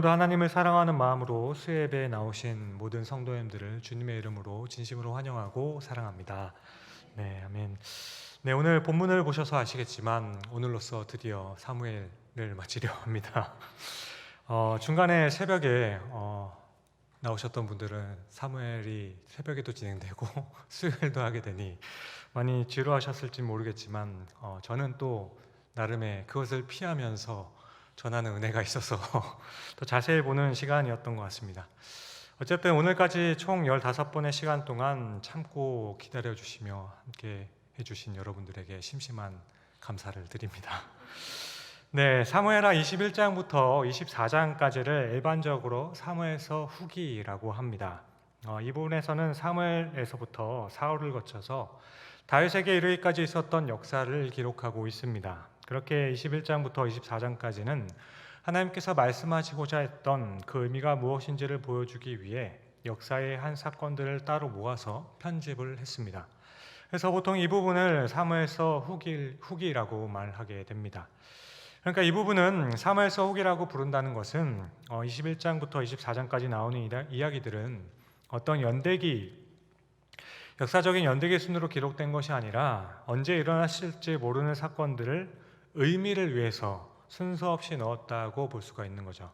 오늘도 하나님을 사랑하는 마음으로 수예배에 나오신 모든 성도님들을 주님의 이름으로 진심으로 환영하고 사랑합니다. 네, 아멘. 네, 오늘 본문을 보셔서 아시겠지만 오늘로써 드디어 사무엘을 마치려 합니다. 중간에 새벽에 나오셨던 분들은 사무엘이 새벽에도 진행되고 수요일도 하게 되니 많이 지루하셨을지 모르겠지만 저는 또 나름의 그것을 피하면서 전하는 은혜가 있어서 더 자세히 보는 시간이었던 것 같습니다. 어쨌든 오늘까지 총 15번의 시간 동안 참고 기다려주시며 함께 해주신 여러분들에게 심심한 감사를 드립니다. 네, 사무엘하 21장부터 24장까지를 일반적으로 사무엘서 후기라고 합니다. 이 부분에서는 사무엘에서부터 사울을 거쳐서 다윗에게 이르기까지 있었던 역사를 기록하고 있습니다. 그렇게 21장부터 24장까지는 하나님께서 말씀하시고자 했던 그 의미가 무엇인지를 보여주기 위해 역사의 한 사건들을 따로 모아서 편집을 했습니다. 그래서 보통 이 부분을 사무엘서 후기라고 말하게 됩니다. 그러니까 이 부분은 사무엘서 후기라고 부른다는 것은 21장부터 24장까지 나오는 이야기들은 어떤 역사적인 연대기 순으로 기록된 것이 아니라 언제 일어났을지 모르는 사건들을 의미를 위해서 순서 없이 넣었다고 볼 수가 있는 거죠.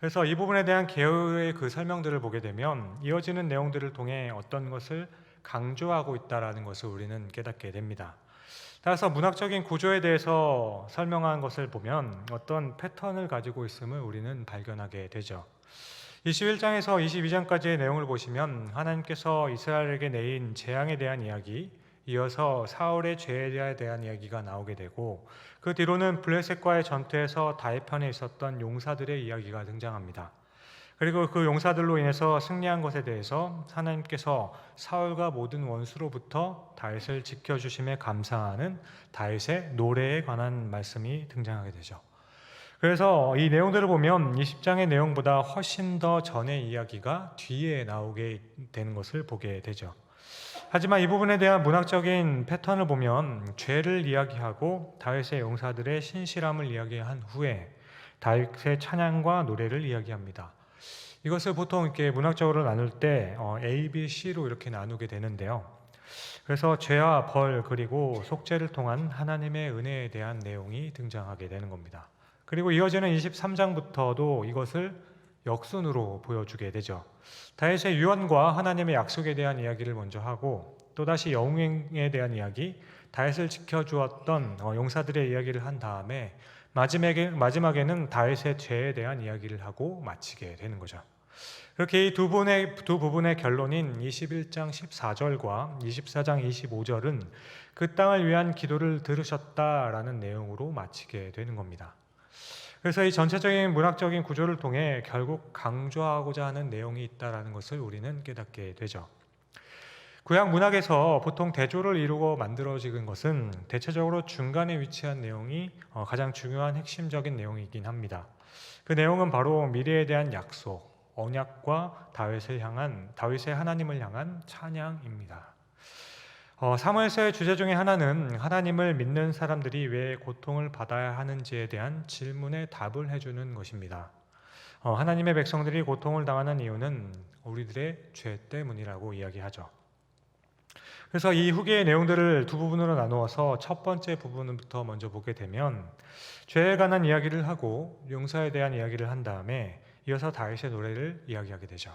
그래서 이 부분에 대한 개요의 그 설명들을 보게 되면 이어지는 내용들을 통해 어떤 것을 강조하고 있다는 것을 우리는 깨닫게 됩니다. 따라서 문학적인 구조에 대해서 설명한 것을 보면 어떤 패턴을 가지고 있음을 우리는 발견하게 되죠. 21장에서 22장까지의 내용을 보시면 하나님께서 이스라엘에게 내린 재앙에 대한 이야기, 이어서 사울의 죄에 대한 이야기가 나오게 되고 그 뒤로는 블레셋과의 전투에서 다윗 편에 있었던 용사들의 이야기가 등장합니다. 그리고 그 용사들로 인해서 승리한 것에 대해서 하나님께서 사울과 모든 원수로부터 다윗을 지켜주심에 감사하는 다윗의 노래에 관한 말씀이 등장하게 되죠. 그래서 이 내용들을 보면 20장의 내용보다 훨씬 더 전의 이야기가 뒤에 나오게 되는 것을 보게 되죠. 하지만 이 부분에 대한 문학적인 패턴을 보면 죄를 이야기하고 다윗의 용사들의 신실함을 이야기한 후에 다윗의 찬양과 노래를 이야기합니다. 이것을 보통 이렇게 문학적으로 나눌 때 A, B, C로 이렇게 나누게 되는데요. 그래서 죄와 벌 그리고 속죄를 통한 하나님의 은혜에 대한 내용이 등장하게 되는 겁니다. 그리고 이어지는 23장부터도 이것을 역순으로 보여주게 되죠. 다윗의 유언과 하나님의 약속에 대한 이야기를 먼저 하고 또다시 영웅에 대한 이야기, 다윗을 지켜주었던 용사들의 이야기를 한 다음에 마지막에는 다윗의 죄에 대한 이야기를 하고 마치게 되는 거죠. 그렇게 이 두 부분의 결론인 21장 14절과 24장 25절은 그 땅을 위한 기도를 들으셨다라는 내용으로 마치게 되는 겁니다. 그래서 이 전체적인 문학적인 구조를 통해 결국 강조하고자 하는 내용이 있다는 것을 우리는 깨닫게 되죠. 구약 문학에서 보통 대조를 이루고 만들어진 것은 대체적으로 중간에 위치한 내용이 가장 중요한 핵심적인 내용이긴 합니다. 그 내용은 바로 미래에 대한 약속, 언약과 다윗의 하나님을 향한 찬양입니다. 사무엘서의 주제 중에 하나는 하나님을 믿는 사람들이 왜 고통을 받아야 하는지에 대한 질문에 답을 해주는 것입니다. 하나님의 백성들이 고통을 당하는 이유는 우리들의 죄 때문이라고 이야기하죠. 그래서 이 후기의 내용들을 두 부분으로 나누어서 첫 번째 부분부터 먼저 보게 되면 죄에 관한 이야기를 하고 용사에 대한 이야기를 한 다음에 이어서 다윗의 노래를 이야기하게 되죠.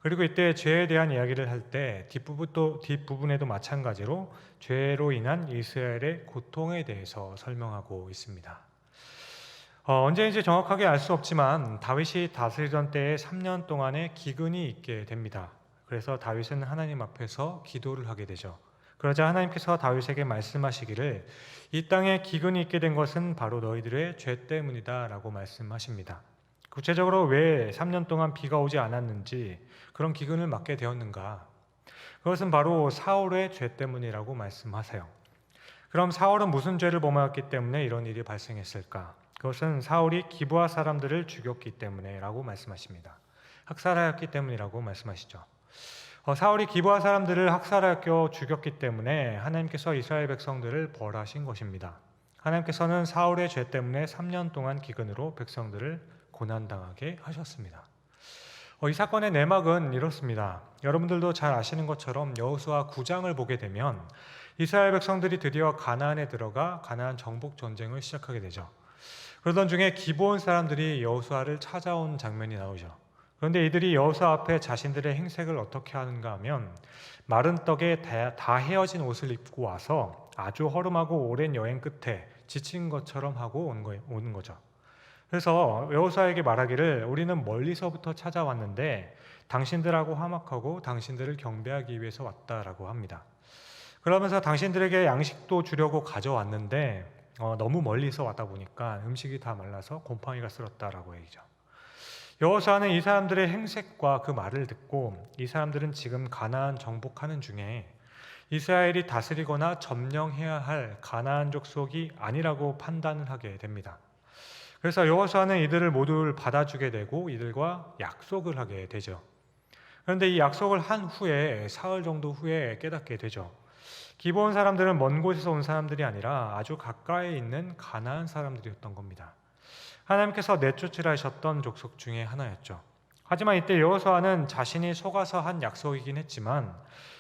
그리고 이때 죄에 대한 이야기를 할 때 뒷부분에도 마찬가지로 죄로 인한 이스라엘의 고통에 대해서 설명하고 있습니다. 언제인지 정확하게 알 수 없지만 다윗이 다스리던 때에 3년 동안의 기근이 있게 됩니다. 그래서 다윗은 하나님 앞에서 기도를 하게 되죠. 그러자 하나님께서 다윗에게 말씀하시기를 이 땅에 기근이 있게 된 것은 바로 너희들의 죄 때문이다 라고 말씀하십니다. 구체적으로 왜 3년 동안 비가 오지 않았는지 그런 기근을 맞게 되었는가? 그것은 바로 사울의 죄 때문이라고 말씀하세요. 그럼 사울은 무슨 죄를 범하였기 때문에 이런 일이 발생했을까? 그것은 사울이 기브아 사람들을 죽였기 때문에 라고 말씀하십니다. 학살하였기 때문이라고 말씀하시죠. 사울이 기브아 사람들을 학살하여 죽였기 때문에 하나님께서 이스라엘 백성들을 벌하신 것입니다. 하나님께서는 사울의 죄 때문에 3년 동안 기근으로 백성들을 고난당하게 하셨습니다. 이 사건의 내막은 이렇습니다. 여러분들도 잘 아시는 것처럼 여호수아 9장을 보게 되면 이스라엘 백성들이 드디어 가나안에 들어가 가나안 정복 전쟁을 시작하게 되죠. 그러던 중에 기브온 사람들이 여호수아를 찾아온 장면이 나오죠. 그런데 이들이 여호수아 앞에 자신들의 행색을 어떻게 하는가 하면 마른 떡에 다 헤어진 옷을 입고 와서 아주 허름하고 오랜 여행 끝에 지친 것처럼 하고 오는 거죠. 그래서 여호수아에게 말하기를 우리는 멀리서부터 찾아왔는데 당신들하고 화목하고 당신들을 경배하기 위해서 왔다라고 합니다. 그러면서 당신들에게 양식도 주려고 가져왔는데 너무 멀리서 왔다 보니까 음식이 다 말라서 곰팡이가 쓸었다라고 얘기죠. 여호수아는 이 사람들의 행색과 그 말을 듣고 이 사람들은 지금 가나안 정복하는 중에 이스라엘이 다스리거나 점령해야 할 가나안 족속이 아니라고 판단을 하게 됩니다. 그래서 여호수아는 이들을 모두 받아주게 되고 이들과 약속을 하게 되죠. 그런데 이 약속을 한 후에 사흘 정도 후에 깨닫게 되죠. 기브온 사람들은 먼 곳에서 온 사람들이 아니라 아주 가까이 있는 가나안 사람들이었던 겁니다. 하나님께서 내쫓으라 하셨던 족속 중에 하나였죠. 하지만 이때 여호수아는 자신이 속아서 한 약속이긴 했지만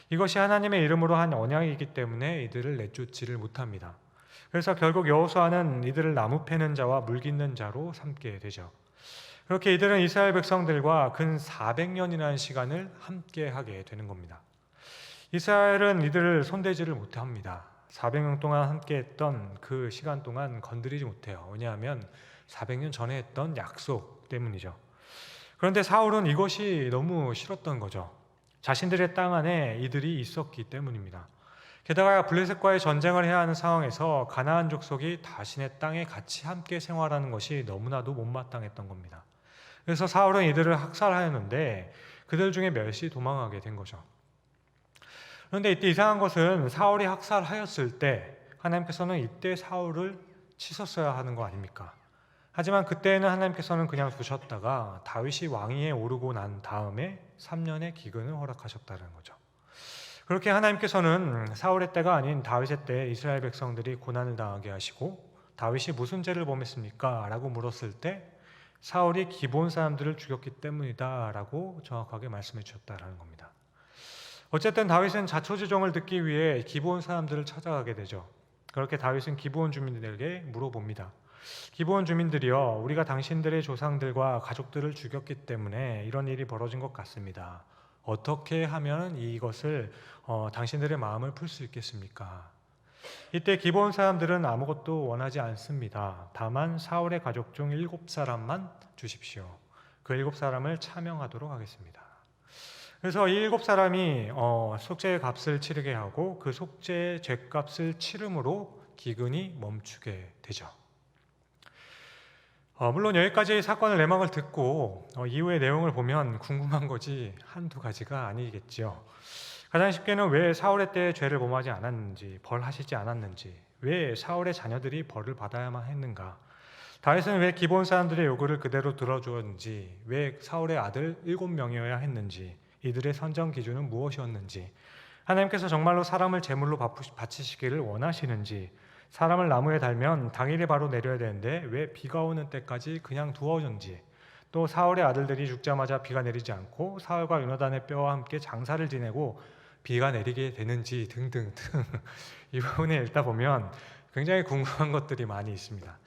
이것이 하나님의 이름으로 한 언약이기 때문에 이들을 내쫓지를 못합니다. 그래서 결국 여호수아는 이들을 나무 패는 자와 물 깃는 자로 삼게 되죠. 그렇게 이들은 이스라엘 백성들과 근 400년이라는 시간을 함께 하게 되는 겁니다. 이스라엘은 이들을 손대지를 못합니다. 400년 동안 함께 했던 그 시간 동안 건드리지 못해요. 왜냐하면 400년 전에 했던 약속 때문이죠. 그런데 사울은 이것이 너무 싫었던 거죠. 자신들의 땅 안에 이들이 있었기 때문입니다. 게다가 블레셋과의 전쟁을 해야 하는 상황에서 가나안 족속이 자신의 땅에 같이 함께 생활하는 것이 너무나도 못마땅했던 겁니다. 그래서 사울은 이들을 학살하였는데 그들 중에 몇이 도망하게 된 거죠. 그런데 이때 이상한 것은 사울이 학살하였을 때 하나님께서는 이때 사울을 치셨어야 하는 거 아닙니까? 하지만 그때는 하나님께서는 그냥 두셨다가 다윗이 왕위에 오르고 난 다음에 3년의 기근을 허락하셨다는 거죠. 그렇게 하나님께서는 사울의 때가 아닌 다윗의 때 이스라엘 백성들이 고난을 당하게 하시고 다윗이 무슨 죄를 범했습니까? 라고 물었을 때 사울이 기브온 사람들을 죽였기 때문이다 라고 정확하게 말씀해 주셨다는 겁니다. 어쨌든 다윗은 자초지종을 듣기 위해 기브온 사람들을 찾아가게 되죠. 그렇게 다윗은 기브온 주민들에게 물어봅니다. 기브온 주민들이여, 우리가 당신들의 조상들과 가족들을 죽였기 때문에 이런 일이 벌어진 것 같습니다. 어떻게 하면 이것을 당신들의 마음을 풀 수 있겠습니까? 이때 기브온 사람들은 아무것도 원하지 않습니다. 다만 사울의 가족 중 7사람만 주십시오. 그 7사람을 차명하도록 하겠습니다. 그래서 이 7사람이 속죄의 값을 치르게 하고 그 속죄의 죄값을 치름으로 기근이 멈추게 되죠. 물론 여기까지 사건의 내막을 듣고 이후의 내용을 보면 궁금한 것이 한두 가지가 아니겠지요. 가장 쉽게는 왜 사울의 때에 죄를 범하지 않았는지, 벌하시지 않았는지, 왜 사울의 자녀들이 벌을 받아야만 했는가, 다윗은 왜 기브온 사람들의 요구를 그대로 들어주었는지, 왜 사울의 아들 7명이어야 했는지, 이들의 선정 기준은 무엇이었는지, 하나님께서 정말로 사람을 제물로 바치시기를 원하시는지, 사람을 나무에 달면 당일에 바로 내려야 되는데 왜 비가 오는 때까지 그냥 두어졌는지, 또 사울의 아들들이 죽자마자 비가 내리지 않고 사울과 요나단의 뼈와 함께 장사를 지내고 비가 내리게 되는지 등등등 이 부분에 읽다 보면 굉장히 궁금한 것들이 많이 있습니다.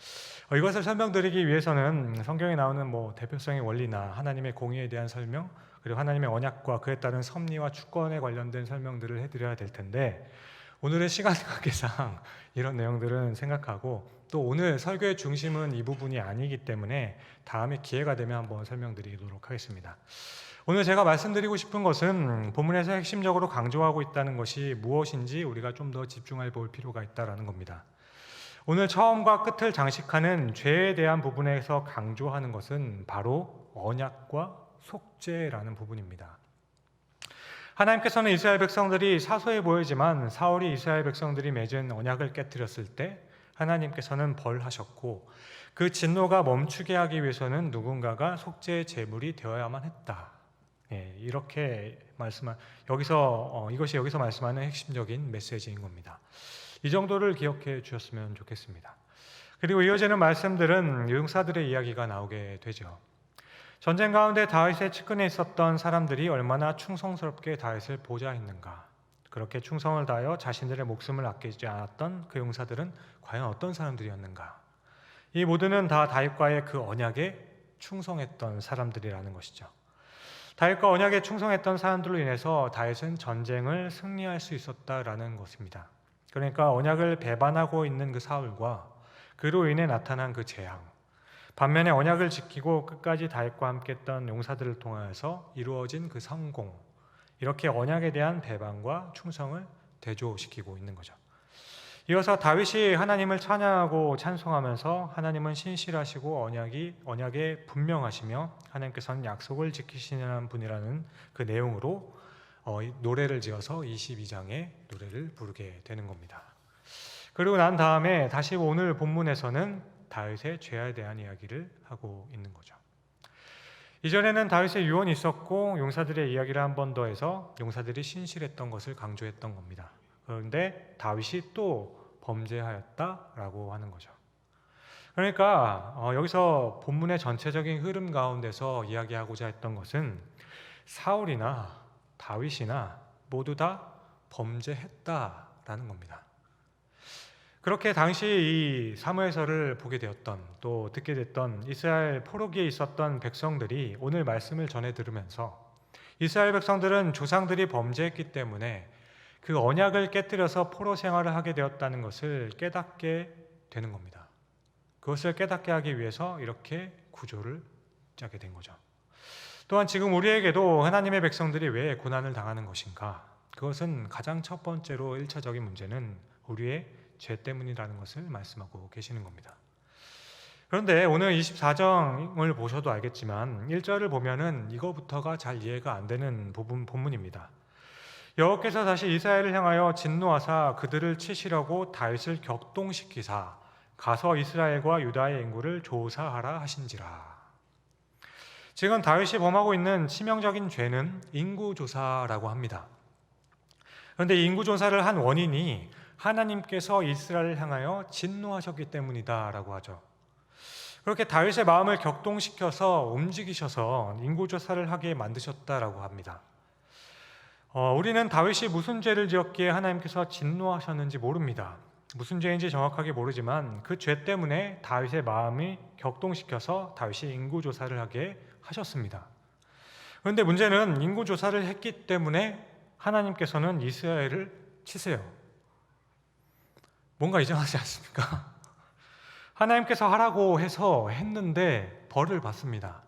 이것을 설명드리기 위해서는 성경에 나오는 대표성의 원리나 하나님의 공의에 대한 설명, 그리고 하나님의 언약과 그에 따른 섭리와 주권에 관련된 설명들을 해드려야 될 텐데 오늘의 시간 관계상 이런 내용들은 생각하고, 또 오늘 설교의 중심은 이 부분이 아니기 때문에 다음에 기회가 되면 한번 설명드리도록 하겠습니다. 오늘 제가 말씀드리고 싶은 것은 본문에서 핵심적으로 강조하고 있다는 것이 무엇인지 우리가 좀 더 집중해 볼 필요가 있다는 겁니다. 오늘 처음과 끝을 장식하는 죄에 대한 부분에서 강조하는 것은 바로 언약과 속죄라는 부분입니다. 하나님께서는 이스라엘 백성들이 사소해 보이지만 사울이 이스라엘 백성들이 맺은 언약을 깨뜨렸을 때 하나님께서는 벌하셨고, 그 진노가 멈추게 하기 위해서는 누군가가 속죄의 제물이 되어야만 했다. 이렇게 이것이 여기서 말씀하는 핵심적인 메시지인 겁니다. 이 정도를 기억해 주셨으면 좋겠습니다. 그리고 이어지는 말씀들은 용사들의 이야기가 나오게 되죠. 전쟁 가운데 다윗의 측근에 있었던 사람들이 얼마나 충성스럽게 다윗을 보좌했는가. 그렇게 충성을 다하여 자신들의 목숨을 아끼지 않았던 그 용사들은 과연 어떤 사람들이었는가. 이 모두는 다 다윗과의 그 언약에 충성했던 사람들이라는 것이죠. 다윗과 언약에 충성했던 사람들로 인해서 다윗은 전쟁을 승리할 수 있었다라는 것입니다. 그러니까 언약을 배반하고 있는 그 사울과 그로 인해 나타난 그 재앙, 반면에 언약을 지키고 끝까지 다윗과 함께 했던 용사들을 통하여서 이루어진 그 성공, 이렇게 언약에 대한 배반과 충성을 대조시키고 있는 거죠. 이어서 다윗이 하나님을 찬양하고 찬송하면서 하나님은 신실하시고 언약에 분명하시며 하나님께서는 약속을 지키시는 분이라는 그 내용으로 노래를 지어서 22장의 노래를 부르게 되는 겁니다. 그리고 난 다음에 다시 오늘 본문에서는 다윗의 죄에 대한 이야기를 하고 있는 거죠. 이전에는 다윗의 유언이 있었고 용사들의 이야기를 한 번 더 해서 용사들이 신실했던 것을 강조했던 겁니다. 그런데 다윗이 또 범죄하였다라고 하는 거죠. 그러니까 여기서 본문의 전체적인 흐름 가운데서 이야기하고자 했던 것은 사울이나 다윗이나 모두 다 범죄했다라는 겁니다. 그렇게 당시 이 사무엘서를 보게 되었던 또 듣게 됐던 이스라엘 포로기에 있었던 백성들이 오늘 말씀을 전해 들으면서 이스라엘 백성들은 조상들이 범죄했기 때문에 그 언약을 깨뜨려서 포로 생활을 하게 되었다는 것을 깨닫게 되는 겁니다. 그것을 깨닫게 하기 위해서 이렇게 구조를 짜게 된 거죠. 또한 지금 우리에게도 하나님의 백성들이 왜 고난을 당하는 것인가? 그것은 가장 첫 번째로 1차적인 문제는 우리의 죄 때문이라는 것을 말씀하고 계시는 겁니다. 그런데 오늘 24장을 보셔도 알겠지만 1절을 보면은 이거부터가 잘 이해가 안 되는 본문입니다. 여호와께서 다시 이스라엘을 향하여 진노하사 그들을 치시려고 다윗을 격동시키사 가서 이스라엘과 유다의 인구를 조사하라 하신지라. 지금 다윗이 범하고 있는 치명적인 죄는 인구조사라고 합니다. 그런데 이 인구조사를 한 원인이 하나님께서 이스라엘을 향하여 진노하셨기 때문이다라고 하죠. 그렇게 다윗의 마음을 격동시켜서 움직이셔서 인구조사를 하게 만드셨다라고 합니다. 우리는 다윗이 무슨 죄를 지었기에 하나님께서 진노하셨는지 모릅니다. 무슨 죄인지 정확하게 모르지만 그 죄 때문에 다윗의 마음이 격동시켜서 다윗이 인구조사를 하게 하셨습니다. 그런데 문제는 인구조사를 했기 때문에 하나님께서는 이스라엘을 치세요. 뭔가 이상하지 않습니까? 하나님께서 하라고 해서 했는데 벌을 받습니다.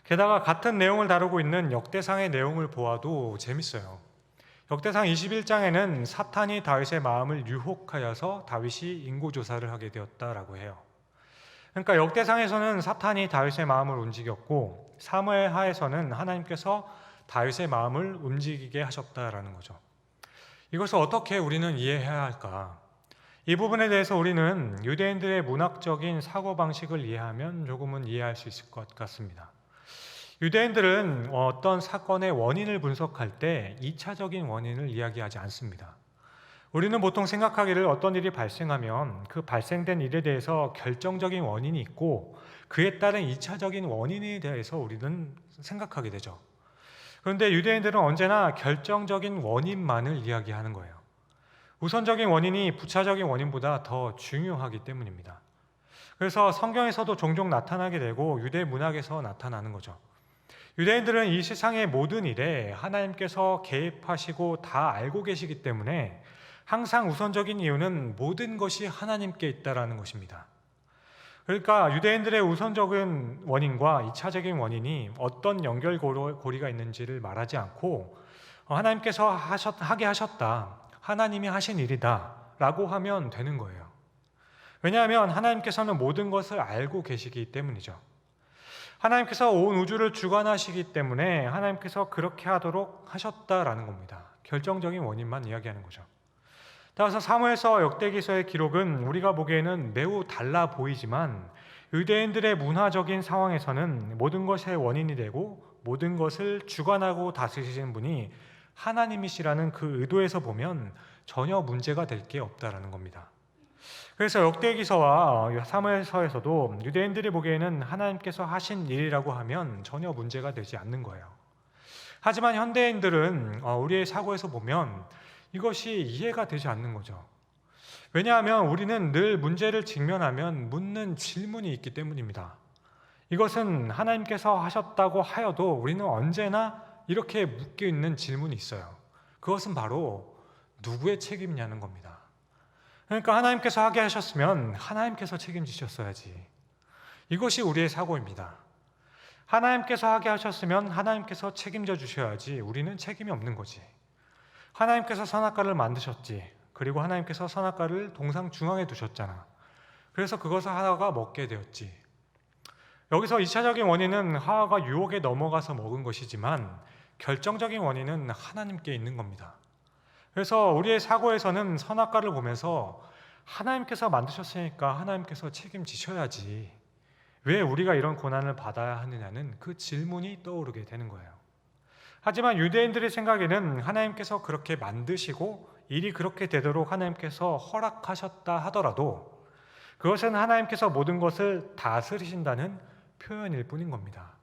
게다가 같은 내용을 다루고 있는 역대상의 내용을 보아도 재밌어요. 역대상 21장에는 사탄이 다윗의 마음을 유혹하여서 다윗이 인구조사를 하게 되었다라고 해요. 그러니까 역대상에서는 사탄이 다윗의 마음을 움직였고 사무엘하에서는 하나님께서 다윗의 마음을 움직이게 하셨다라는 거죠. 이것을 어떻게 우리는 이해해야 할까? 이 부분에 대해서 우리는 유대인들의 문학적인 사고방식을 이해하면 조금은 이해할 수 있을 것 같습니다. 유대인들은 어떤 사건의 원인을 분석할 때 2차적인 원인을 이야기하지 않습니다. 우리는 보통 생각하기를 어떤 일이 발생하면 그 발생된 일에 대해서 결정적인 원인이 있고 그에 따른 2차적인 원인에 대해서 우리는 생각하게 되죠. 그런데 유대인들은 언제나 결정적인 원인만을 이야기하는 거예요. 우선적인 원인이 부차적인 원인보다 더 중요하기 때문입니다. 그래서 성경에서도 종종 나타나게 되고 유대 문학에서 나타나는 거죠. 유대인들은 이 세상의 모든 일에 하나님께서 개입하시고 다 알고 계시기 때문에 항상 우선적인 이유는 모든 것이 하나님께 있다라는 것입니다. 그러니까 유대인들의 우선적인 원인과 2차적인 원인이 어떤 연결고리가 있는지를 말하지 않고 하나님께서 하게 하셨다, 하나님이 하신 일이다 라고 하면 되는 거예요. 왜냐하면 하나님께서는 모든 것을 알고 계시기 때문이죠. 하나님께서 온 우주를 주관하시기 때문에 하나님께서 그렇게 하도록 하셨다라는 겁니다. 결정적인 원인만 이야기하는 거죠. 따라서 사무엘서 역대기서의 기록은 우리가 보기에는 매우 달라 보이지만 유대인들의 문화적인 상황에서는 모든 것의 원인이 되고 모든 것을 주관하고 다스리시는 분이 하나님이시라는 그 의도에서 보면 전혀 문제가 될 게 없다라는 겁니다. 그래서 역대기서와 사무엘서에서도 유대인들이 보기에는 하나님께서 하신 일이라고 하면 전혀 문제가 되지 않는 거예요. 하지만 현대인들은 우리의 사고에서 보면 이것이 이해가 되지 않는 거죠. 왜냐하면 우리는 늘 문제를 직면하면 묻는 질문이 있기 때문입니다. 이것은 하나님께서 하셨다고 하여도 우리는 언제나 이렇게 묻고 있는 질문이 있어요. 그것은 바로 누구의 책임이냐는 겁니다. 그러니까 하나님께서 하게 하셨으면 하나님께서 책임지셨어야지. 이것이 우리의 사고입니다. 하나님께서 하게 하셨으면 하나님께서 책임져 주셔야지 우리는 책임이 없는 거지. 하나님께서 선악과를 만드셨지. 그리고 하나님께서 선악과를 동상 중앙에 두셨잖아. 그래서 그것을 하와가 먹게 되었지. 여기서 2차적인 원인은 하와가 유혹에 넘어가서 먹은 것이지만 결정적인 원인은 하나님께 있는 겁니다. 그래서 우리의 사고에서는 선악과를 보면서 하나님께서 만드셨으니까 하나님께서 책임지셔야지. 왜 우리가 이런 고난을 받아야 하느냐는 그 질문이 떠오르게 되는 거예요. 하지만 유대인들의 생각에는 하나님께서 그렇게 만드시고 일이 그렇게 되도록 하나님께서 허락하셨다 하더라도 그것은 하나님께서 모든 것을 다스리신다는 표현일 뿐인 겁니다.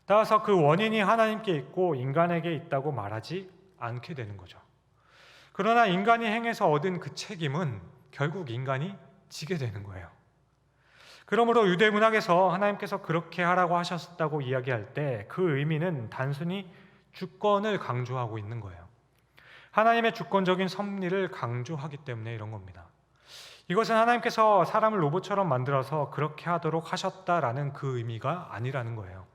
따라서 그 원인이 하나님께 있고 인간에게 있다고 말하지 않게 되는 거죠. 그러나 인간이 행해서 얻은 그 책임은 결국 인간이 지게 되는 거예요. 그러므로 유대 문학에서 하나님께서 그렇게 하라고 하셨다고 이야기할 때 그 의미는 단순히 주권을 강조하고 있는 거예요. 하나님의 주권적인 섭리를 강조하기 때문에 이런 겁니다. 이것은 하나님께서 사람을 로봇처럼 만들어서 그렇게 하도록 하셨다라는 그 의미가 아니라는 거예요.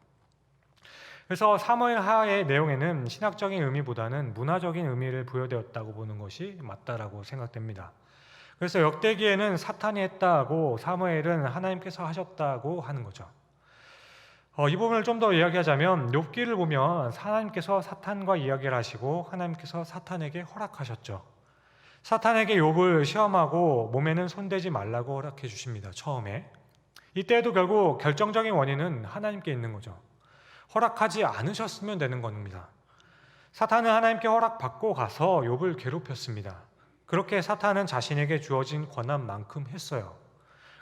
그래서 사무엘하의 내용에는 신학적인 의미보다는 문화적인 의미를 부여되었다고 보는 것이 맞다라고 생각됩니다. 그래서 역대기에는 사탄이 했다고 사무엘은 하나님께서 하셨다고 하는 거죠. 이 부분을 좀 더 이야기하자면 욥기를 보면 하나님께서 사탄과 이야기를 하시고 하나님께서 사탄에게 허락하셨죠. 사탄에게 욥을 시험하고 몸에는 손대지 말라고 허락해 주십니다. 처음에. 이때에도 결국 결정적인 원인은 하나님께 있는 거죠. 허락하지 않으셨으면 되는 겁니다. 사탄은 하나님께 허락받고 가서 욥을 괴롭혔습니다. 그렇게 사탄은 자신에게 주어진 권한만큼 했어요.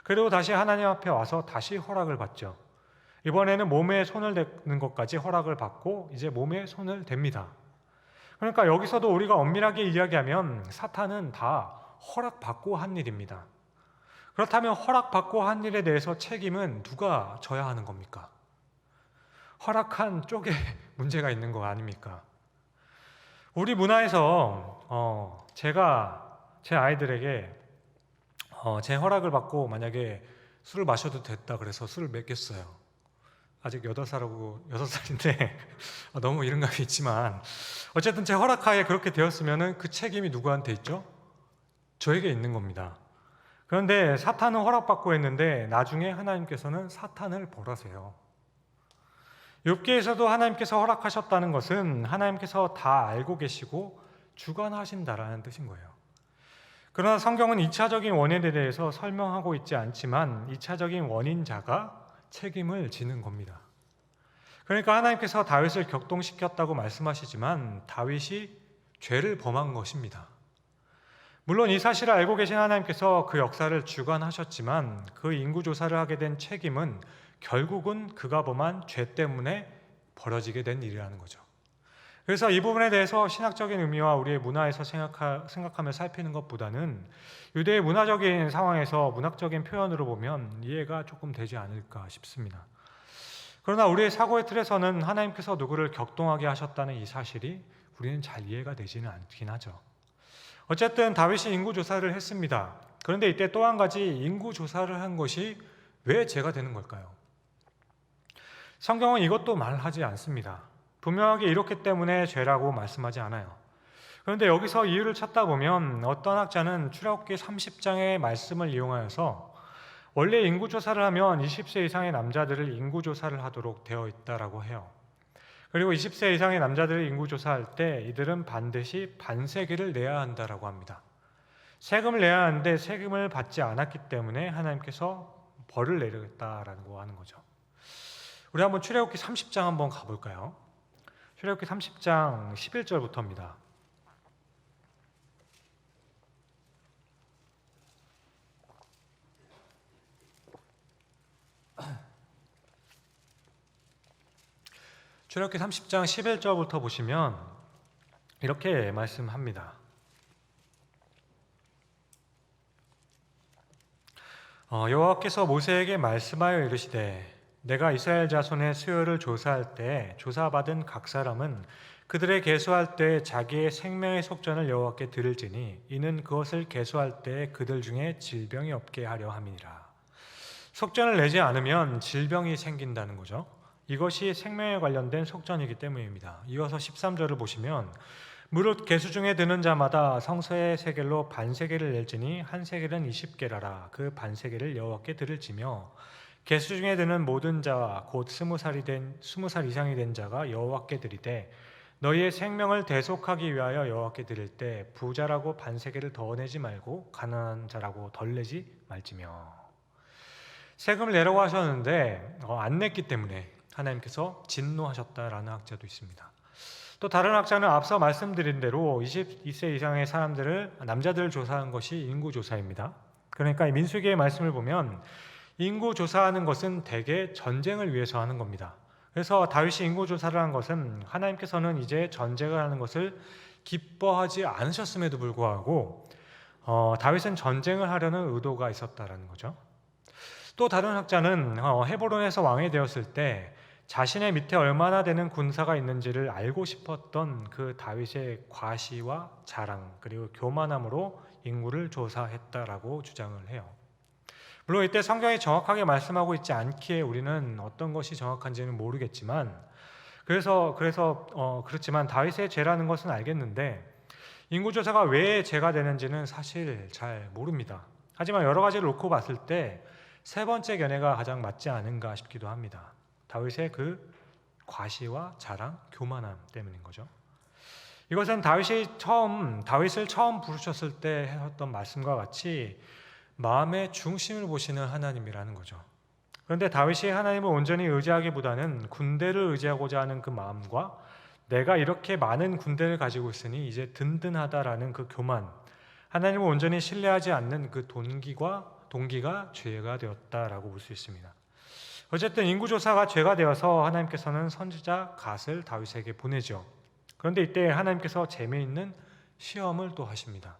그리고 다시 하나님 앞에 와서 다시 허락을 받죠. 이번에는 몸에 손을 대는 것까지 허락을 받고 이제 몸에 손을 댑니다. 그러니까 여기서도 우리가 엄밀하게 이야기하면 사탄은 다 허락받고 한 일입니다. 그렇다면 허락받고 한 일에 대해서 책임은 누가 져야 하는 겁니까? 허락한 쪽에 문제가 있는 거 아닙니까? 우리 문화에서 제가 제 아이들에게 제 허락을 받고 만약에 술을 마셔도 됐다 그래서 술을 먹였어요. 아직 8살하고 6살인데 너무 이른감이 있지만 어쨌든 제 허락하에 그렇게 되었으면 그 책임이 누구한테 있죠? 저에게 있는 겁니다. 그런데 사탄은 허락받고 했는데 나중에 하나님께서는 사탄을 벌하세요. 욥기에서도 하나님께서 허락하셨다는 것은 하나님께서 다 알고 계시고 주관하신다라는 뜻인 거예요. 그러나 성경은 2차적인 원인에 대해서 설명하고 있지 않지만 2차적인 원인자가 책임을 지는 겁니다. 그러니까 하나님께서 다윗을 격동시켰다고 말씀하시지만 다윗이 죄를 범한 것입니다. 물론 이 사실을 알고 계신 하나님께서 그 역사를 주관하셨지만 그 인구조사를 하게 된 책임은 결국은 그가 범한 죄 때문에 벌어지게 된 일이라는 거죠. 그래서 이 부분에 대해서 신학적인 의미와 우리의 문화에서 생각하며 살피는 것보다는 유대의 문화적인 상황에서 문학적인 표현으로 보면 이해가 조금 되지 않을까 싶습니다. 그러나 우리의 사고의 틀에서는 하나님께서 누구를 격동하게 하셨다는 이 사실이 우리는 잘 이해가 되지는 않긴 하죠. 어쨌든 다윗이 인구조사를 했습니다. 그런데 이때 또 한 가지 인구조사를 한 것이 왜 죄가 되는 걸까요? 성경은 이것도 말하지 않습니다. 분명하게 이렇기 때문에 죄라고 말씀하지 않아요. 그런데 여기서 이유를 찾다 보면 어떤 학자는 출애굽기 30장의 말씀을 이용하여서 원래 인구조사를 하면 20세 이상의 남자들을 인구조사를 하도록 되어 있다라고 해요. 그리고 20세 이상의 남자들을 인구조사할 때 이들은 반드시 반세기를 내야 한다라고 합니다. 세금을 내야 하는데 세금을 받지 않았기 때문에 하나님께서 벌을 내리겠다라고 하는 거죠. 우리 한번 출애굽기 30장 한번 가볼까요? 출애굽기 30장 11절부터입니다. 출애굽기 30장 11절부터 보시면 이렇게 말씀합니다. 여호와께서 모세에게 말씀하여 이르시되 내가 이스라엘 자손의 수요를 조사할 때 조사받은 각 사람은 그들의 계수할 때 자기의 생명의 속전을 여호와께 드릴지니 이는 그것을 계수할 때 그들 중에 질병이 없게 하려 함이니라. 속전을 내지 않으면 질병이 생긴다는 거죠. 이것이 생명에 관련된 속전이기 때문입니다. 이어서 13절을 보시면 무릇 계수 중에 드는 자마다 성서의 세겔로 반세겔을 낼지니 한 세겔은 20게라라. 그 반세겔을 여호와께 드릴지며 계수 중에 드는 모든 자와 곧 20살 이상이 된 자가 여호와께 드리되 너희의 생명을 대속하기 위하여 여호와께 드릴 때 부자라고 반세겔을 더 내지 말고 가난한 자라고 덜 내지 말지며. 세금을 내라고 하셨는데 안 냈기 때문에 하나님께서 진노하셨다라는 학자도 있습니다. 또 다른 학자는 앞서 말씀드린 대로 22세 이상의 사람들을 남자들을 조사한 것이 인구조사입니다. 그러니까 민수기의 말씀을 보면 인구조사하는 것은 대개 전쟁을 위해서 하는 겁니다. 그래서 다윗이 인구조사를 한 것은 하나님께서는 이제 전쟁을 하는 것을 기뻐하지 않으셨음에도 불구하고 다윗은 전쟁을 하려는 의도가 있었다라는 거죠. 또 다른 학자는 헤브론에서 왕이 되었을 때 자신의 밑에 얼마나 되는 군사가 있는지를 알고 싶었던 그 다윗의 과시와 자랑 그리고 교만함으로 인구를 조사했다라고 주장을 해요. 물론 이때 성경이 정확하게 말씀하고 있지 않기에 우리는 어떤 것이 정확한지는 모르겠지만 그렇지만 다윗의 죄라는 것은 알겠는데 인구조사가 왜 죄가 되는지는 사실 잘 모릅니다. 하지만 여러 가지를 놓고 봤을 때 세 번째 견해가 가장 맞지 않은가 싶기도 합니다. 다윗의 그 과시와 자랑, 교만함 때문인 거죠. 이것은 다윗을 처음 부르셨을 때 하셨던 말씀과 같이 마음의 중심을 보시는 하나님이라는 거죠. 그런데 다윗이 하나님을 온전히 의지하기보다는 군대를 의지하고자 하는 그 마음과 내가 이렇게 많은 군대를 가지고 있으니 이제 든든하다라는 그 교만, 하나님을 온전히 신뢰하지 않는 그 동기가 죄가 되었다라고 볼 수 있습니다. 어쨌든 인구조사가 죄가 되어서 하나님께서는 선지자 갓을 다윗에게 보내죠. 그런데 이때 하나님께서 재미있는 시험을 또 하십니다.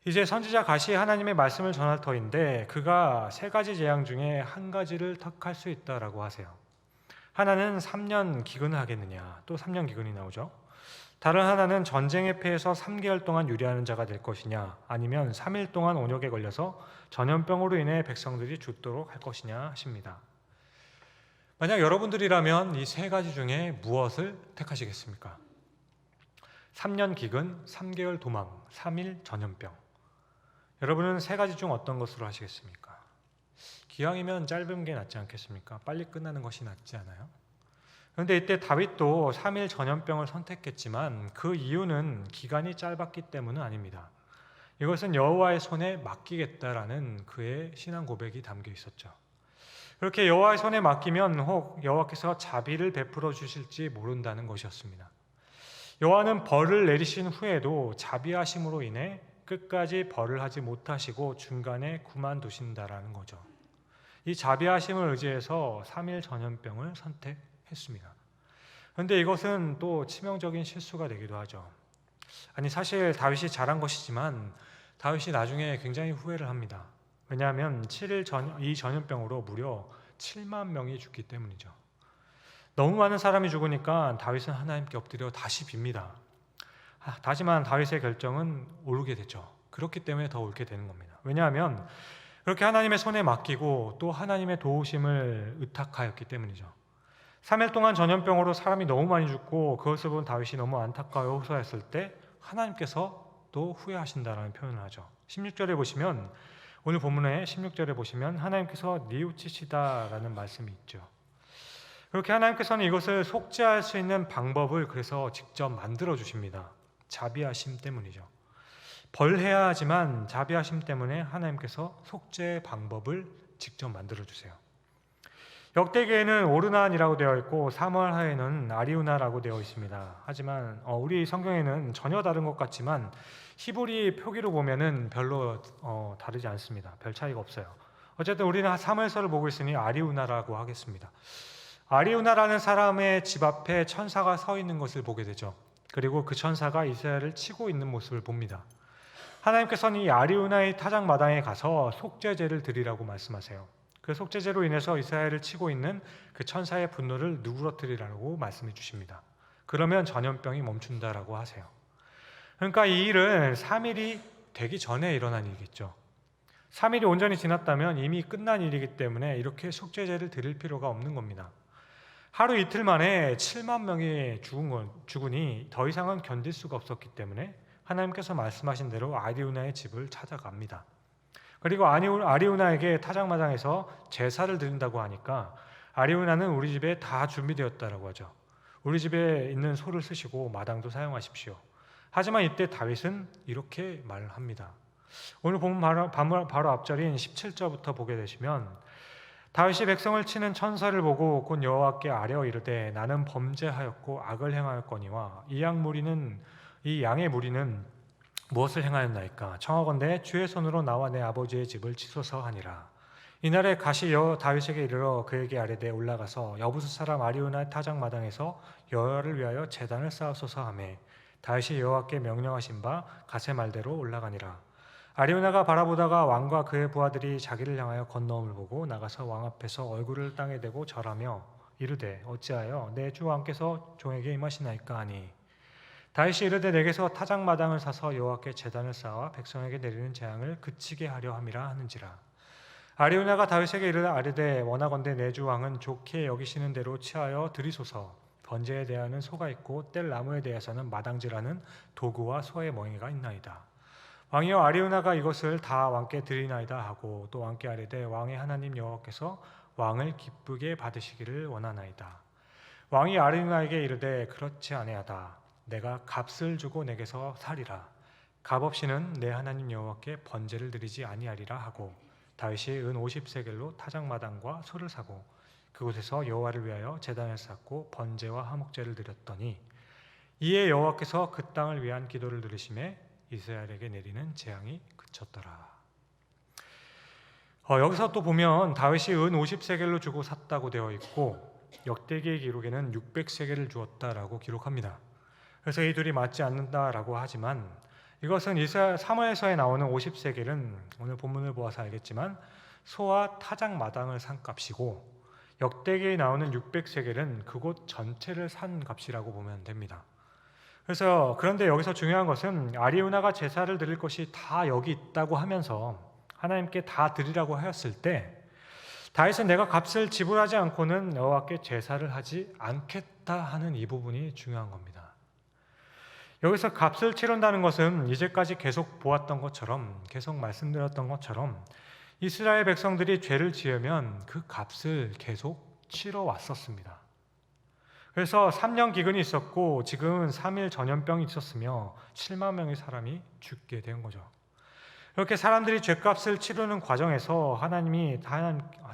이제 선지자 갓이 하나님의 말씀을 전할 터인데 그가 세 가지 재앙 중에 한 가지를 택할 수 있다라고 하세요. 하나는 3년 기근을 하겠느냐, 또 3년 기근이 나오죠. 다른 하나는 전쟁에 패해서 3개월 동안 유리하는 자가 될 것이냐, 아니면 3일 동안 온역에 걸려서 전염병으로 인해 백성들이 죽도록 할 것이냐 하십니다. 만약 여러분들이라면 이 세 가지 중에 무엇을 택하시겠습니까? 3년 기근, 3개월 도망, 3일 전염병. 여러분은 세 가지 중 어떤 것으로 하시겠습니까? 기왕이면 짧은 게 낫지 않겠습니까? 빨리 끝나는 것이 낫지 않아요? 그런데 이때 다윗도 3일 전염병을 선택했지만 그 이유는 기간이 짧았기 때문은 아닙니다. 이것은 여호와의 손에 맡기겠다라는 그의 신앙 고백이 담겨 있었죠. 그렇게 여호와의 손에 맡기면 혹 여호와께서 자비를 베풀어 주실지 모른다는 것이었습니다. 여호와는 벌을 내리신 후에도 자비하심으로 인해 끝까지 벌을 하지 못하시고 중간에 그만두신다라는 거죠. 이 자비하심을 의지해서 3일 전염병을 선택했습니다. 그런데 이것은 또 치명적인 실수가 되기도 하죠. 아니 사실 다윗이 잘한 것이지만 다윗이 나중에 굉장히 후회를 합니다. 왜냐하면 7일 이 전염병으로 무려 7만 명이 죽기 때문이죠. 너무 많은 사람이 죽으니까 다윗은 하나님께 엎드려 다시 빕니다. 하지만 다윗의 결정은 옳게 되죠. 그렇기 때문에 더 옳게 되는 겁니다. 왜냐하면 그렇게 하나님의 손에 맡기고 또 하나님의 도우심을 의탁하였기 때문이죠. 3일 동안 전염병으로 사람이 너무 많이 죽고 그것을 본 다윗이 너무 안타까워 호소했을 때 하나님께서 또 후회하신다라는 표현을 하죠. 16절에 보시면 오늘 본문의 16절에 보시면 하나님께서 뉘우치시다라는 말씀이 있죠. 그렇게 하나님께서는 이것을 속죄할 수 있는 방법을 그래서 직접 만들어 주십니다. 자비하심 때문이죠. 벌해야 하지만 자비하심 때문에 하나님께서 속죄의 방법을 직접 만들어 주세요. 역대기에는 오르난이라고 되어 있고 사무엘하에는 아리우나라고 되어 있습니다. 하지만 우리 성경에는 전혀 다른 것 같지만 히브리 표기로 보면은 별로 다르지 않습니다. 별 차이가 없어요. 어쨌든 우리는 사무엘서를 보고 있으니 아리우나라고 하겠습니다. 아리우나라는 사람의 집 앞에 천사가 서 있는 것을 보게 되죠. 그리고 그 천사가 이스라엘을 치고 있는 모습을 봅니다. 하나님께서는 이 아리우나의 타작마당에 가서 속죄제를 드리라고 말씀하세요. 그 속죄제로 인해서 이스라엘을 치고 있는 그 천사의 분노를 누그러뜨리라고 말씀해 주십니다. 그러면 전염병이 멈춘다라고 하세요. 그러니까 이 일은 3일이 되기 전에 일어난 일이겠죠. 3일이 온전히 지났다면 이미 끝난 일이기 때문에 이렇게 속죄제를 드릴 필요가 없는 겁니다. 하루 이틀 만에 7만 명이 죽으니 더 이상은 견딜 수가 없었기 때문에 하나님께서 말씀하신 대로 아리우나의 집을 찾아갑니다. 그리고 아리우나에게 타작마당에서 제사를 드린다고 하니까 아리우나는 우리 집에 다 준비되었다라고 하죠. 우리 집에 있는 소를 쓰시고 마당도 사용하십시오. 하지만 이때 다윗은 이렇게 말합니다. 오늘 보면 바로 앞절인 17절부터 보게 되시면 다윗이 백성을 치는 천사를 보고 곧 여호와께 아뢰어 이르되 나는 범죄하였고 악을 행하였거니와 이 양의 무리는 무엇을 행하였나이까 청하건대 주의 손으로 나와 내 아버지의 집을 치소서 하니라. 이날에 가시 다윗에게 이르러 그에게 아뢰되 올라가서 여부스 사람 아리우나의 타작마당에서 여호와를 위하여 제단을 쌓으소서 하매 다윗이 여호와께 명령하신 바 가세 말대로 올라가니라. 아리우나가 바라보다가 왕과 그의 부하들이 자기를 향하여 건너옴을 보고 나가서 왕 앞에서 얼굴을 땅에 대고 절하며 이르되 어찌하여 내 주 왕께서 종에게 임하시나이까 하니 다윗이 이르되 내게서 타작마당을 사서 여호와께 제단을 쌓아 백성에게 내리는 재앙을 그치게 하려 함이라 하는지라. 아리우나가 다윗에게 아뢰되 원하건대 내 주 왕은 좋게 여기시는 대로 취하여 드리소서. 번제에 대하여는 소가 있고 뗄 나무에 대해서는 마당질하는 도구와 소의 멍에가 있나이다. 왕이여 아리우나가 이것을 다 왕께 드리나이다 하고 또 왕께 아뢰되 왕의 하나님 여호와께서 왕을 기쁘게 받으시기를 원하나이다. 왕이 아리우나에게 이르되 그렇지 아니하다. 내가 값을 주고 내게서 살이라. 값 없이는 내 하나님 여호와께 번제를 드리지 아니하리라 하고 다윗이 은 50세겔로 타작마당과 소를 사고 그곳에서 여호와를 위하여 제단을 쌓고 번제와 화목제를 드렸더니 이에 여호와께서 그 땅을 위한 기도를 들으시매 이스라엘에게 내리는 재앙이 그쳤더라. 여기서 또 보면 다윗이 은 50세겔로 주고 샀다고 되어 있고 역대기의 기록에는 600세겔을 주었다라고 기록합니다. 그래서 이 둘이 맞지 않는다라고 하지만 이것은 사무엘서에 나오는 50세겔은 오늘 본문을 보아서 알겠지만 소와 타작마당을 산 값이고 역대기에 나오는 600세겔은 그곳 전체를 산 값이라고 보면 됩니다. 그래서 그런데 여기서 중요한 것은 아리우나가 제사를 드릴 것이 다 여기 있다고 하면서 하나님께 다 드리라고 하였을 때 다윗은 내가 값을 지불하지 않고는 여호와께 제사를 하지 않겠다 하는 이 부분이 중요한 겁니다. 여기서 값을 치른다는 것은 이제까지 계속 보았던 것처럼 계속 말씀드렸던 것처럼 이스라엘 백성들이 죄를 지으면 그 값을 계속 치러 왔었습니다. 그래서 3년 기근이 있었고 지금은 3일 전염병이 있었으며 7만 명의 사람이 죽게 된 거죠. 이렇게 사람들이 죄값을 치르는 과정에서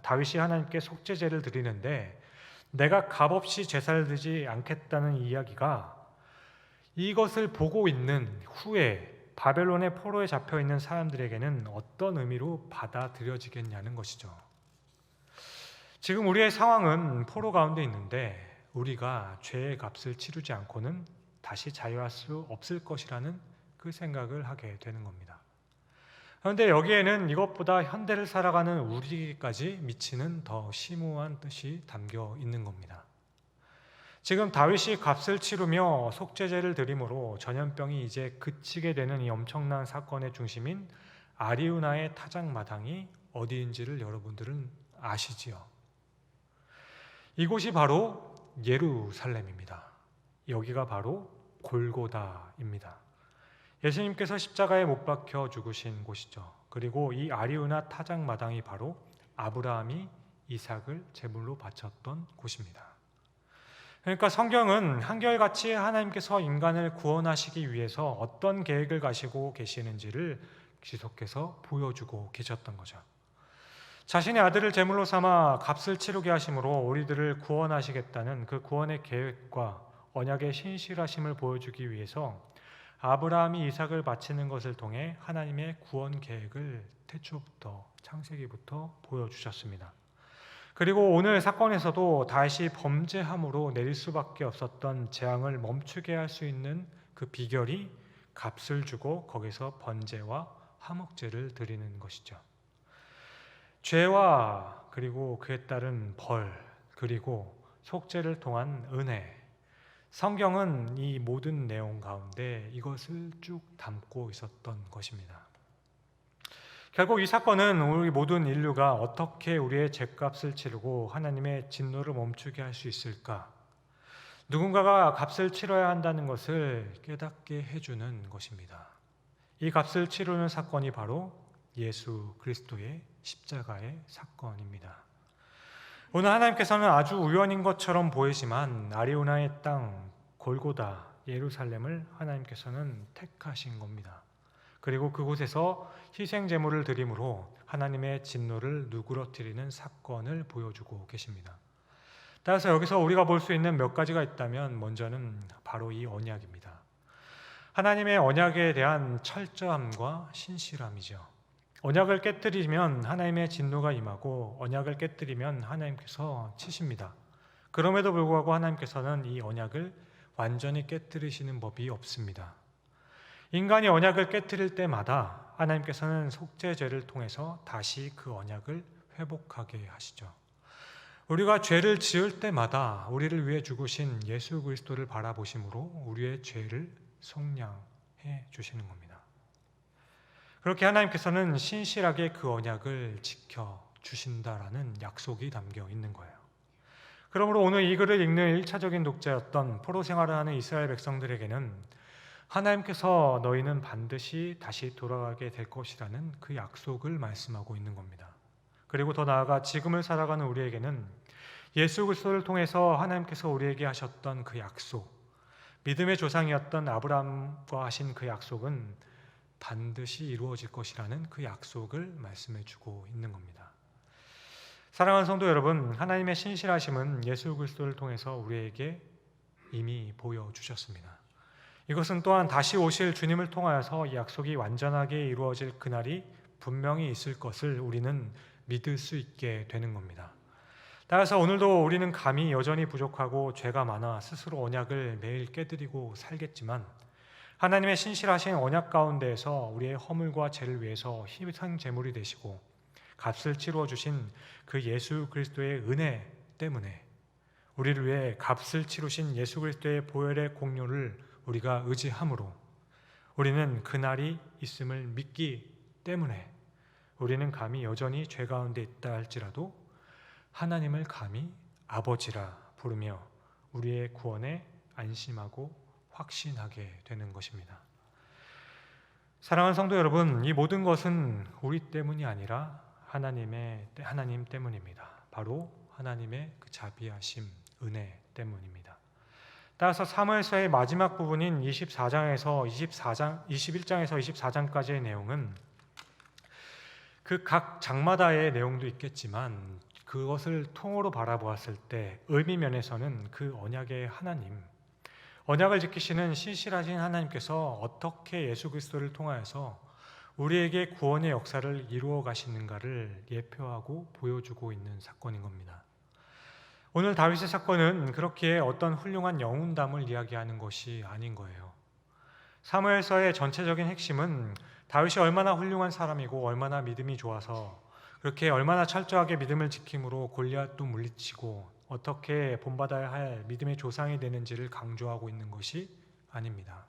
다윗이 하나님께 속죄제를 드리는데 내가 값없이 제사를 드리지 않겠다는 이야기가 이것을 보고 있는 후에 바벨론의 포로에 잡혀 있는 사람들에게는 어떤 의미로 받아들여지겠냐는 것이죠. 지금 우리의 상황은 포로 가운데 있는데 우리가 죄의 값을 치르지 않고는 다시 자유할 수 없을 것이라는 그 생각을 하게 되는 겁니다. 그런데 여기에는 이것보다 현대를 살아가는 우리까지 미치는 더 심오한 뜻이 담겨 있는 겁니다. 지금 다윗이 값을 치르며 속죄제를 드림으로 전염병이 이제 그치게 되는 이 엄청난 사건의 중심인 아리우나의 타작마당이 어디인지를 여러분들은 아시지요? 이곳이 바로 예루살렘입니다. 여기가 바로 골고다입니다. 예수님께서 십자가에 못 박혀 죽으신 곳이죠. 그리고 이 아리우나 타작마당이 바로 아브라함이 이삭을 제물로 바쳤던 곳입니다. 그러니까 성경은 한결같이 하나님께서 인간을 구원하시기 위해서 어떤 계획을 가지고 계시는지를 지속해서 보여주고 계셨던 거죠. 자신의 아들을 제물로 삼아 값을 치르게 하심으로 우리들을 구원하시겠다는 그 구원의 계획과 언약의 신실하심을 보여주기 위해서 아브라함이 이삭을 바치는 것을 통해 하나님의 구원 계획을 태초부터 창세기부터 보여주셨습니다. 그리고 오늘 사건에서도 다윗이 범죄함으로 내릴 수밖에 없었던 재앙을 멈추게 할 수 있는 그 비결이 값을 주고 거기서 번제와 화목제를 드리는 것이죠. 죄와 그리고 그에 따른 벌, 그리고 속죄를 통한 은혜, 성경은 이 모든 내용 가운데 이것을 쭉 담고 있었던 것입니다. 결국 이 사건은 우리 모든 인류가 어떻게 우리의 죄값을 치르고 하나님의 진노를 멈추게 할 수 있을까? 누군가가 값을 치러야 한다는 것을 깨닫게 해주는 것입니다. 이 값을 치르는 사건이 바로 예수 그리스도의 십자가의 사건입니다. 오늘 하나님께서는 아주 우연인 것처럼 보이지만 아리우나의 땅 골고다 예루살렘을 하나님께서는 택하신 겁니다. 그리고 그곳에서 희생 제물을 드림으로 하나님의 진노를 누그러뜨리는 사건을 보여주고 계십니다. 따라서 여기서 우리가 볼 수 있는 몇 가지가 있다면 먼저는 바로 이 언약입니다. 하나님의 언약에 대한 철저함과 신실함이죠. 언약을 깨뜨리면 하나님의 진노가 임하고 언약을 깨뜨리면 하나님께서 치십니다. 그럼에도 불구하고 하나님께서는 이 언약을 완전히 깨뜨리시는 법이 없습니다. 인간이 언약을 깨뜨릴 때마다 하나님께서는 속죄제를 통해서 다시 그 언약을 회복하게 하시죠. 우리가 죄를 지을 때마다 우리를 위해 죽으신 예수 그리스도를 바라보심으로 우리의 죄를 속량해 주시는 겁니다. 그렇게 하나님께서는 신실하게 그 언약을 지켜주신다라는 약속이 담겨 있는 거예요. 그러므로 오늘 이 글을 읽는 1차적인 독자였던 포로 생활을 하는 이스라엘 백성들에게는 하나님께서 너희는 반드시 다시 돌아가게 될 것이라는 그 약속을 말씀하고 있는 겁니다. 그리고 더 나아가 지금을 살아가는 우리에게는 예수 그리스도를 통해서 하나님께서 우리에게 하셨던 그 약속, 믿음의 조상이었던 아브라함과 하신 그 약속은 반드시 이루어질 것이라는 그 약속을 말씀해 주고 있는 겁니다. 사랑하는 성도 여러분, 하나님의 신실하심은 예수 그리스도를 통해서 우리에게 이미 보여주셨습니다. 이것은 또한 다시 오실 주님을 통하여서 이 약속이 완전하게 이루어질 그날이 분명히 있을 것을 우리는 믿을 수 있게 되는 겁니다. 따라서 오늘도 우리는 감히 여전히 부족하고 죄가 많아 스스로 언약을 매일 깨뜨리고 살겠지만 하나님의 신실하신 언약 가운데에서 우리의 허물과 죄를 위해서 희생 제물이 되시고 값을 치루어 주신 그 예수 그리스도의 은혜 때문에 우리를 위해 값을 치루신 예수 그리스도의 보혈의 공로를 우리가 의지함으로 우리는 그날이 있음을 믿기 때문에 우리는 감히 여전히 죄 가운데 있다 할지라도 하나님을 감히 아버지라 부르며 우리의 구원에 안심하고 확신하게 되는 것입니다. 사랑하는 성도 여러분, 이 모든 것은 우리 때문이 아니라 하나님 때문입니다. 바로 하나님의 그 자비하심, 은혜 때문입니다. 따라서 사무엘서의 마지막 부분인 21장에서 24장까지의 내용은 그 각 장마다의 내용도 있겠지만 그것을 통으로 바라보았을 때 의미 면에서는 그 언약의 하나님, 언약을 지키시는 신실하신 하나님께서 어떻게 예수 그리스도를 통하여서 우리에게 구원의 역사를 이루어 가시는가를 예표하고 보여주고 있는 사건인 겁니다. 오늘 다윗의 사건은 그렇게 어떤 훌륭한 영웅담을 이야기하는 것이 아닌 거예요. 사무엘서의 전체적인 핵심은 다윗이 얼마나 훌륭한 사람이고 얼마나 믿음이 좋아서 그렇게 얼마나 철저하게 믿음을 지킴으로 골리앗도 물리치고 어떻게 본받아야 할 믿음의 조상이 되는지를 강조하고 있는 것이 아닙니다.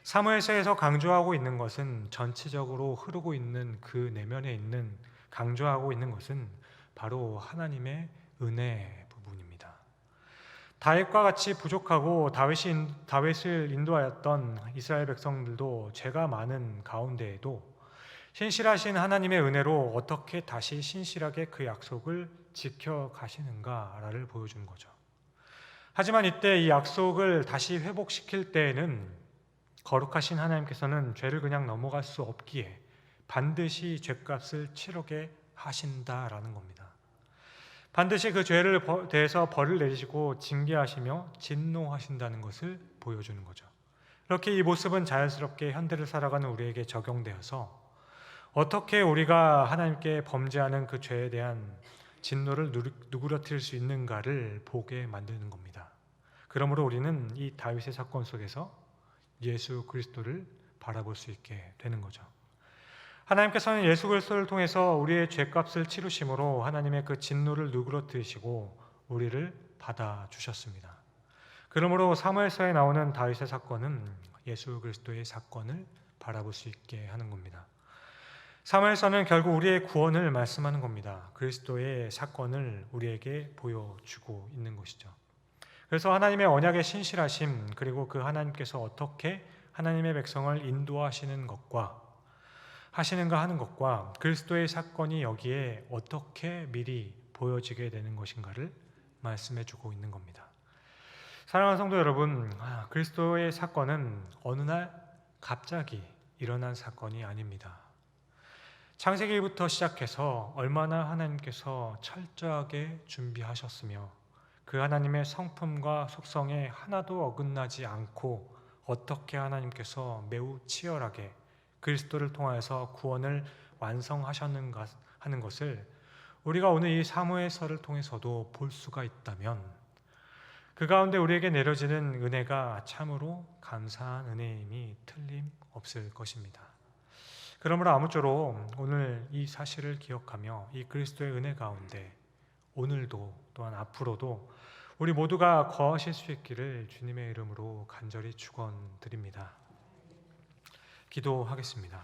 사무엘서에서 강조하고 있는 것은 전체적으로 흐르고 있는 그 내면에 있는 강조하고 있는 것은 바로 하나님의 은혜 부분입니다. 다윗과 같이 부족하고 다윗을 인도하였던 이스라엘 백성들도 죄가 많은 가운데에도 신실하신 하나님의 은혜로 어떻게 다시 신실하게 그 약속을 지켜가시는가를 보여준 거죠. 하지만 이때 이 약속을 다시 회복시킬 때에는 거룩하신 하나님께서는 죄를 그냥 넘어갈 수 없기에 반드시 죄값을 치르게 하신다라는 겁니다. 반드시 그 죄를 대해서 벌을 내리시고 징계하시며 진노하신다는 것을 보여주는 거죠. 이렇게 이 모습은 자연스럽게 현대를 살아가는 우리에게 적용되어서 어떻게 우리가 하나님께 범죄하는 그 죄에 대한 진노를 누그러뜨릴 수 있는가를 보게 만드는 겁니다. 그러므로 우리는 이 다윗의 사건 속에서 예수 그리스도를 바라볼 수 있게 되는 거죠. 하나님께서는 예수 그리스도를 통해서 우리의 죄값을 치르심으로 하나님의 그 진노를 누그러뜨리시고 우리를 받아주셨습니다. 그러므로 사무엘서에 나오는 다윗의 사건은 예수 그리스도의 사건을 바라볼 수 있게 하는 겁니다. 사무엘서는 결국 우리의 구원을 말씀하는 겁니다. 그리스도의 사건을 우리에게 보여주고 있는 것이죠. 그래서 하나님의 언약의 신실하심, 그리고 그 하나님께서 어떻게 하나님의 백성을 인도하시는 것과 하시는가 하는 것과 그리스도의 사건이 여기에 어떻게 미리 보여지게 되는 것인가를 말씀해 주고 있는 겁니다. 사랑하는 성도 여러분, 그리스도의 사건은 어느 날 갑자기 일어난 사건이 아닙니다. 창세기부터 시작해서 얼마나 하나님께서 철저하게 준비하셨으며 그 하나님의 성품과 속성에 하나도 어긋나지 않고 어떻게 하나님께서 매우 치열하게 그리스도를 통하여서 구원을 완성하셨는가 하는 것을 우리가 오늘 이 사무엘서를 통해서도 볼 수가 있다면 그 가운데 우리에게 내려지는 은혜가 참으로 감사한 은혜임이 틀림없을 것입니다. 그러므로 아무쪼록 오늘 이 사실을 기억하며 이 그리스도의 은혜 가운데 오늘도 또한 앞으로도 우리 모두가 거하실 수 있기를 주님의 이름으로 간절히 축원드립니다. 기도하겠습니다.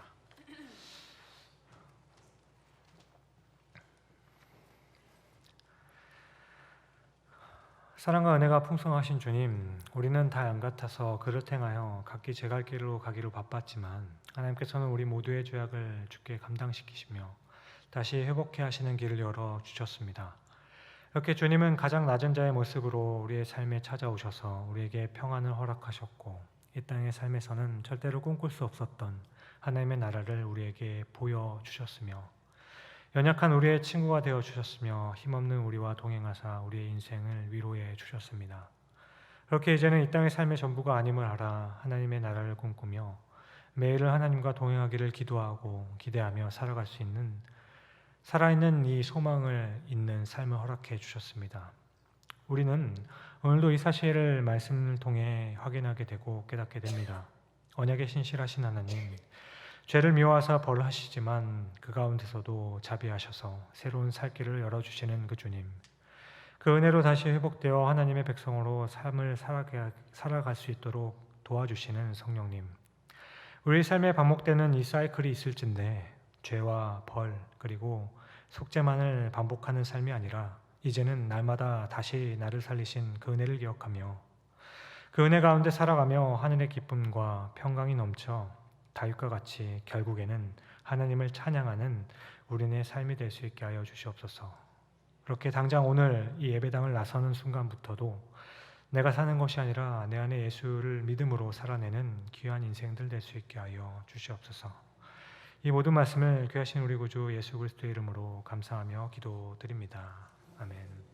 사랑과 은혜가 풍성하신 주님, 우리는 다 양 같아서 그릇 행하여 각기 제갈 길로 가기로 바빴지만 하나님께서는 우리 모두의 죄악을 주께 감당시키시며 다시 회복해 하시는 길을 열어 주셨습니다. 이렇게 주님은 가장 낮은 자의 모습으로 우리의 삶에 찾아오셔서 우리에게 평안을 허락하셨고 이 땅의 삶에서는 절대로 꿈꿀 수 없었던 하나님의 나라를 우리에게 보여주셨으며 연약한 우리의 친구가 되어주셨으며 힘없는 우리와 동행하사 우리의 인생을 위로해 주셨습니다. 그렇게 이제는 이 땅의 삶의 전부가 아님을 알아 하나님의 나라를 꿈꾸며 매일을 하나님과 동행하기를 기도하고 기대하며 살아갈 수 있는 살아있는 이 소망을 잇는 삶을 허락해 주셨습니다. 우리는 오늘도 이 사실을 말씀을 통해 확인하게 되고 깨닫게 됩니다. 언약에 신실하신 하나님, 죄를 미워하사 벌하시지만 그 가운데서도 자비하셔서 새로운 살 길을 열어주시는 그 주님, 그 은혜로 다시 회복되어 하나님의 백성으로 삶을 살아갈 수 있도록 도와주시는 성령님, 우리 삶에 반복되는 이 사이클이 있을진데 죄와 벌 그리고 속죄만을 반복하는 삶이 아니라 이제는 날마다 다시 나를 살리신 그 은혜를 기억하며 그 은혜 가운데 살아가며 하늘의 기쁨과 평강이 넘쳐 다윗과 같이 결국에는 하나님을 찬양하는 우리네 삶이 될 수 있게 하여 주시옵소서. 그렇게 당장 오늘 이 예배당을 나서는 순간부터도 내가 사는 것이 아니라 내 안에 예수를 믿음으로 살아내는 귀한 인생들 될 수 있게 하여 주시옵소서. 이 모든 말씀을 귀하신 우리 구주 예수 그리스도의 이름으로 감사하며 기도드립니다. 아멘.